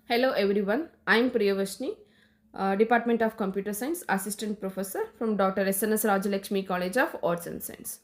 Hello everyone, I am Priyavashni, Department of Computer Science, Assistant Professor from Dr. SNS Rajalakshmi College of Arts and Science.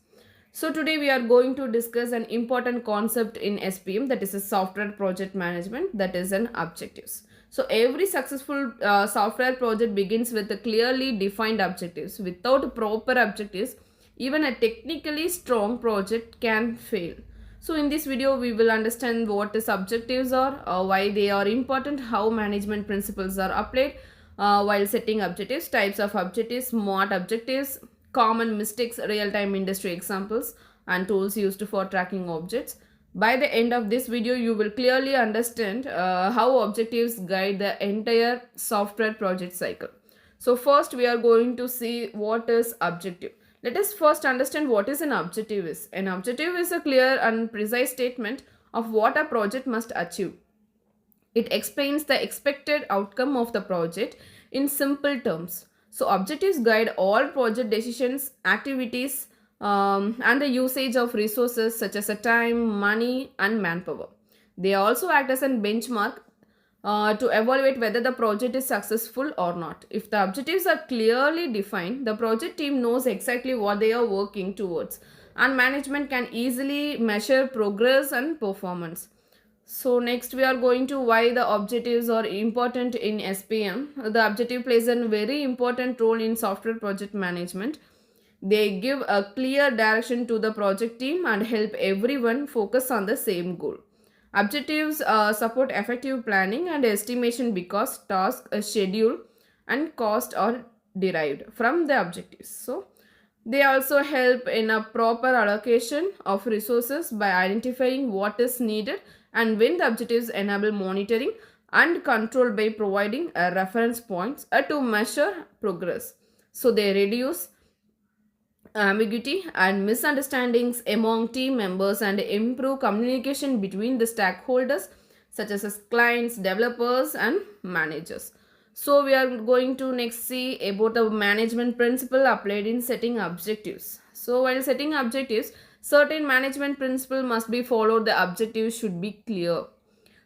So today we are going to discuss an important concept in SPM, that is a software project management, that is an objectives. So every successful software project begins with a clearly defined objectives. Without proper objectives, even a technically strong project can fail. So in this video, we will understand what is objectives are, why they are important, how management principles are applied while setting objectives, types of objectives, SMART objectives, common mistakes, real-time industry examples, and tools used for tracking objects. By the end of this video, you will clearly understand how objectives guide the entire software project cycle. So first, we are going to see what is objective. Let us first understand what is an objective is. An objective is a clear and precise statement of what a project must achieve. It explains the expected outcome of the project in simple terms. So objectives guide all project decisions, activities, and the usage of resources such as time, money, and manpower. They also act as a benchmark to evaluate whether the project is successful or not. If the objectives are clearly defined, the project team knows exactly what they are working towards, and management can easily measure progress and performance. So next we are going to why the objectives are important in SPM. The objective plays a very important role in software project management. They give a clear direction to the project team and help everyone focus on the same goal. Objectives support effective planning and estimation because task, schedule, and cost are derived from the objectives. So they also help in a proper allocation of resources by identifying what is needed, and when the objectives enable monitoring and control by providing reference points to measure progress. So they reduce ambiguity and misunderstandings among team members and improve communication between the stakeholders such as clients, developers, and managers. So we are going to next see about the management principle applied in setting objectives. So while setting objectives, certain management principle must be followed. The objectives should be clear.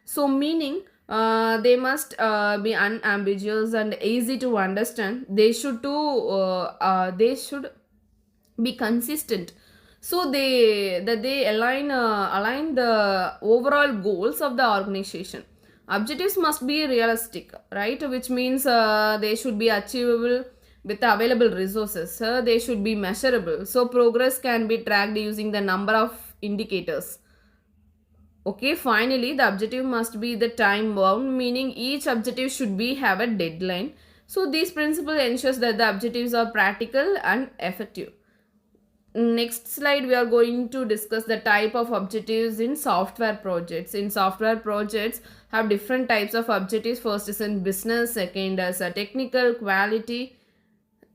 So meaning they must be unambiguous and easy to understand. They should be consistent, so they align the overall goals of the organization. Objectives must be realistic, right, which means they should be achievable with the available resources. They should be measurable, so progress can be tracked using the number of indicators. Okay, finally the objective must be the time bound, meaning each objective should be have a deadline. So this principle ensures that the objectives are practical and effective. Next slide, we are going to discuss the type of objectives in software projects. In software projects have different types of objectives. First is in business, second as a technical, quality.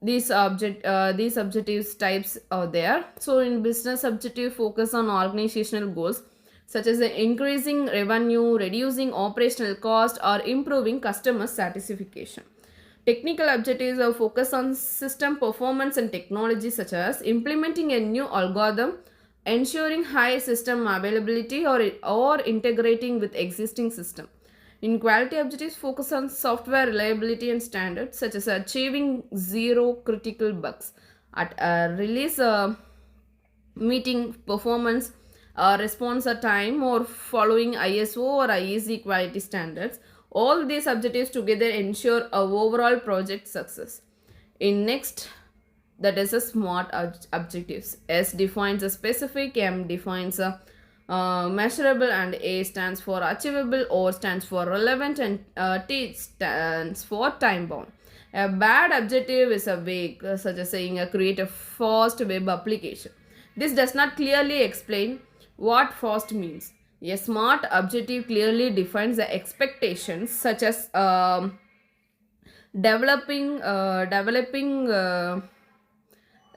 These objectives types are there. So in business, objective focus on organizational goals such as increasing revenue, reducing operational cost, or improving customer satisfaction. Technical objectives are focused on system performance and technology such as implementing a new algorithm, ensuring high system availability, or integrating with existing system. In quality, objectives focus on software reliability and standards such as achieving zero critical bugs at a release, meeting performance, response time, or following ISO or IEC quality standards. All these objectives together ensure a overall project success. In next, that is a SMART objectives. S defines a specific, M defines a measurable, and A stands for achievable, O stands for relevant, and T stands for time bound. A bad objective is a vague, such as saying create a fast web application. This does not clearly explain what fast means. A SMART objective clearly defines the expectations such as developing a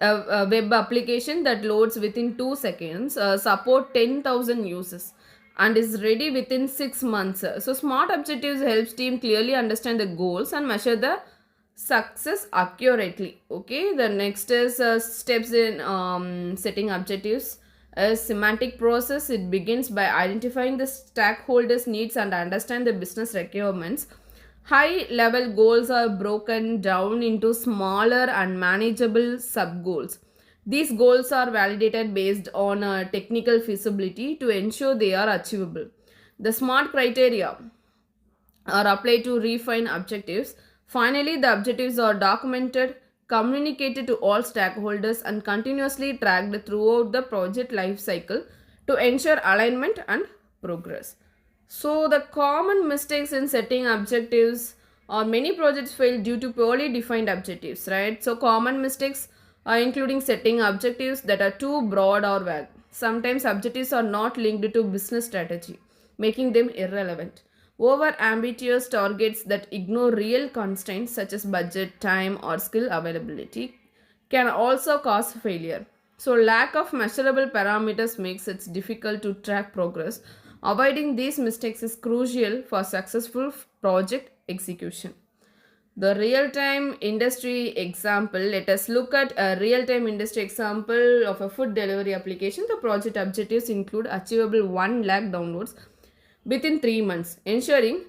web application that loads within 2 seconds, support 10,000 users, and is ready within 6 months. So SMART objectives helps team clearly understand the goals and measure the success accurately. Okay, the next is steps in setting objectives. A semantic process, it begins by identifying the stakeholders' needs and understand the business requirements. High level goals are broken down into smaller and manageable sub goals. These goals are validated based on technical feasibility to ensure they are achievable. The SMART criteria are applied to refine objectives. Finally, the objectives are documented, communicated to all stakeholders, and continuously tracked throughout the project life cycle to ensure alignment and progress. So, the common mistakes in setting objectives, or many projects fail due to poorly defined objectives, right? So, common mistakes are including setting objectives that are too broad or vague. Sometimes objectives are not linked to business strategy, making them irrelevant. Over ambitious targets that ignore real constraints such as budget, time, or skill availability can also cause failure. So, lack of measurable parameters makes it difficult to track progress. Avoiding these mistakes is crucial for successful project execution. The real-time industry example, let us look at a real-time industry example of a food delivery application. The project objectives include achievable 1 lakh downloads within 3 months, ensuring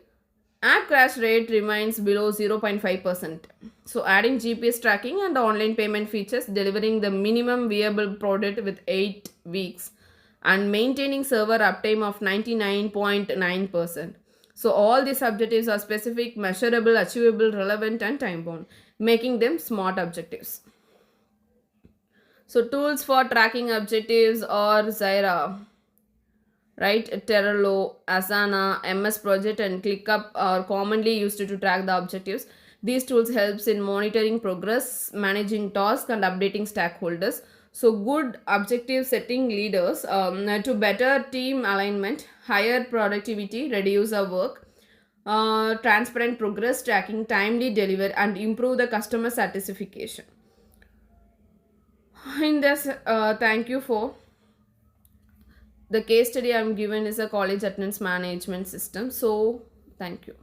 app crash rate remains below 0.5%. So adding GPS tracking and online payment features, delivering the minimum viable product with 8 weeks, and maintaining server uptime of 99.9%. So all these objectives are specific, measurable, achievable, relevant, and time bound, making them SMART objectives. So tools for tracking objectives are Zaira, right? Trello, Asana, MS Project, and ClickUp are commonly used to track the objectives. These tools helps in monitoring progress, managing tasks, and updating stakeholders. So good objective setting leaders to better team alignment, higher productivity, reduce our work, transparent progress tracking, timely deliver, and improve the customer satisfaction. In this, thank you for the case study I'm given is a college attendance management system. So thank you.